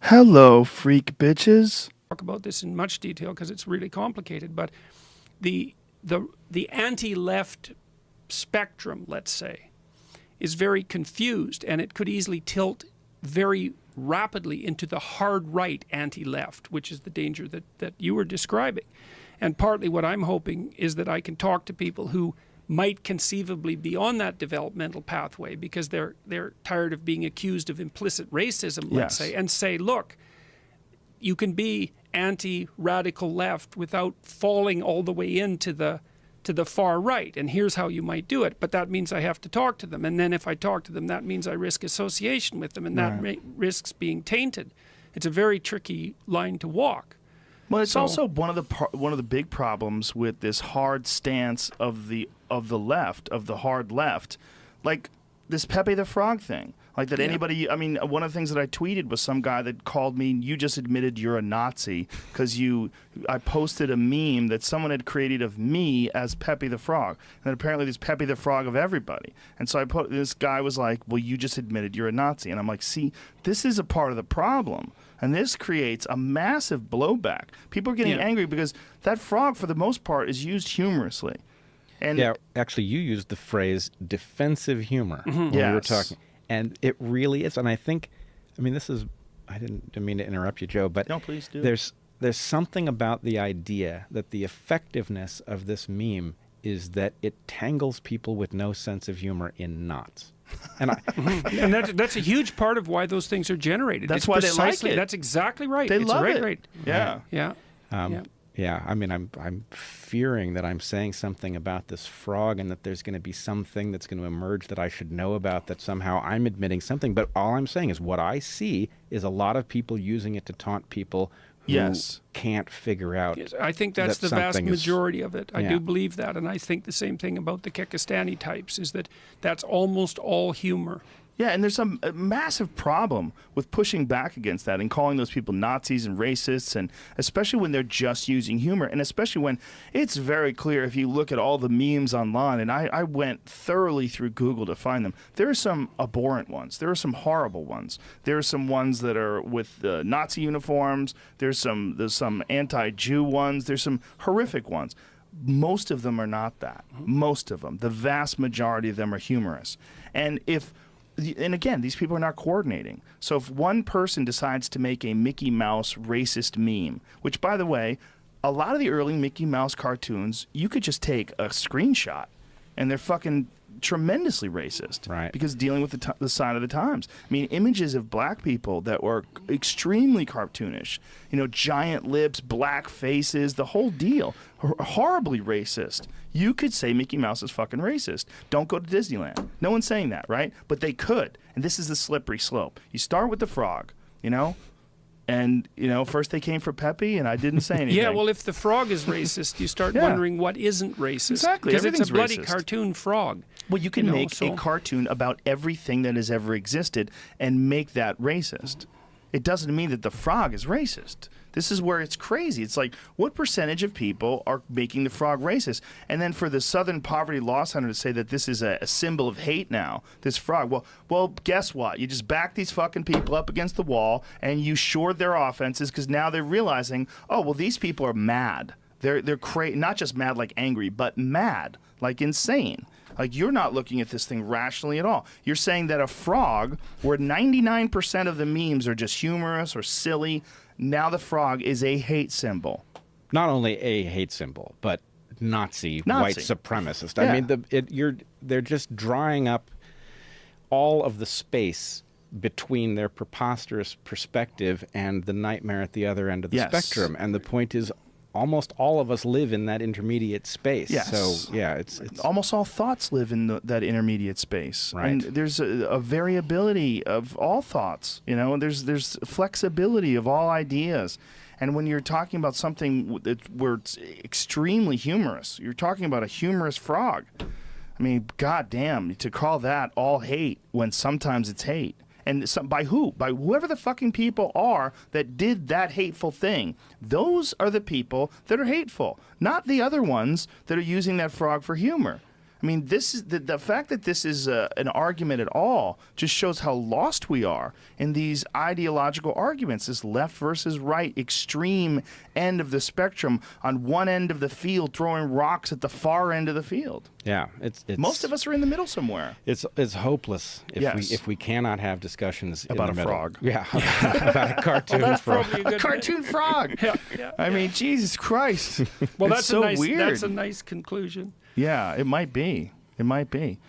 Hello, freak bitches. Talk about this in much detail because it's really complicated, but the anti-left spectrum, let's say, is very confused, and it could easily tilt very rapidly into the hard right anti-left, which is the danger that you were describing. And partly what I'm hoping is that I can talk to people who might conceivably be on that developmental pathway because they're tired of being accused of implicit racism, let's say, and say, look, you can be anti-radical left without falling all the way into the far right, and here's how you might do it. But that means I have to talk to them, and then if I talk to them, that means I risk association with them, and that risks being tainted. It's a very tricky line to walk. Well, it's also one of the big problems with this hard stance of the left, of the hard left, like this Pepe the Frog thing. Like that anybody, I mean, one of the things that I tweeted was some guy that called me, you just admitted you're a Nazi because I posted a meme that someone had created of me as Pepe the Frog. And apparently there's Pepe the Frog of everybody. And so this guy was like, well, you just admitted you're a Nazi. And I'm like, see, this is a part of the problem. And this creates a massive blowback. People are getting angry because that frog, for the most part, is used humorously. And yeah, actually, you used the phrase defensive humor when we were talking. And it really is. And I think, I mean, I didn't mean to interrupt you, Joe, but no, please do. There's something about the idea that the effectiveness of this meme is that it tangles people with no sense of humor in knots. And and that's a huge part of why those things are generated. That's why they like it. That's exactly right. They love it. Right. Yeah. Yeah. Yeah, I mean, I'm fearing that I'm saying something about this frog and that there's going to be something that's going to emerge that I should know about, that somehow I'm admitting something. But all I'm saying is what I see is a lot of people using it to taunt people who can't figure out. Yes, I think that's the vast majority of it. I do believe that. And I think the same thing about the Kekistani types is that that's almost all humor. Yeah, and there's a massive problem with pushing back against that and calling those people Nazis and racists, and especially when they're just using humor, and especially when it's very clear if you look at all the memes online, and I went thoroughly through Google to find them. There are some abhorrent ones. There are some horrible ones. There are some ones that are with Nazi uniforms. There's some anti-Jew ones. There's some horrific ones. Most of them are not that. Most of them. The vast majority of them are humorous. And again, these people are not coordinating. So if one person decides to make a Mickey Mouse racist meme, which, by the way, a lot of the early Mickey Mouse cartoons, you could just take a screenshot, and they're fucking tremendously racist. Right. Because dealing with the sign of the times. I mean, images of black people that were extremely cartoonish. You know, giant lips, black faces, the whole deal. Horribly racist. You could say Mickey Mouse is fucking racist. Don't go to Disneyland. No one's saying that, right? But they could. And this is the slippery slope. You start with the frog, you know? And, you know, first they came for Pepe, and I didn't say anything. Yeah, well, if the frog is racist, you start wondering what isn't racist. Exactly. Because it's a bloody racist. cartoon frog. Well, you can make a cartoon about everything that has ever existed and make that racist. It doesn't mean that the frog is racist. This is where it's crazy. It's like, what percentage of people are making the frog racist? And then for the Southern Poverty Law Center to say that this is a symbol of hate now, this frog. Well, guess what? You just back these fucking people up against the wall and you shored their offenses because now they're realizing, oh, well, these people are mad. They're not just mad like angry, but mad, like insane. Like, you're not looking at this thing rationally at all. You're saying that a frog, where 99% of the memes are just humorous or silly, now the frog is a hate symbol. Not only a hate symbol, but Nazi. White supremacist. Yeah. I mean, they're just drying up all of the space between their preposterous perspective and the nightmare at the other end of the spectrum. And the point is, almost all of us live in that intermediate space. Yes. So, yeah, it's almost all thoughts live in that intermediate space. Right. And there's a variability of all thoughts, you know, and there's flexibility of all ideas. And when you're talking about something where it's extremely humorous, you're talking about a humorous frog. I mean, goddamn, to call that all hate when sometimes it's hate. And by who? By whoever the fucking people are that did that hateful thing. Those are the people that are hateful, not the other ones that are using that frog for humor. I mean, this is the fact that this is an argument at all just shows how lost we are in these ideological arguments, this left versus right, extreme end of the spectrum on one end of the field, throwing rocks at the far end of the field. Yeah, it's most of us are in the middle somewhere. It's hopeless if we cannot have discussions about in the a middle. frog. Yeah, about a cartoon Well, that's frog. probably a good Cartoon frog. yeah. I mean, Jesus Christ. Well, It's that's so a nice weird. that's a nice conclusion. Yeah, it might be. It might be.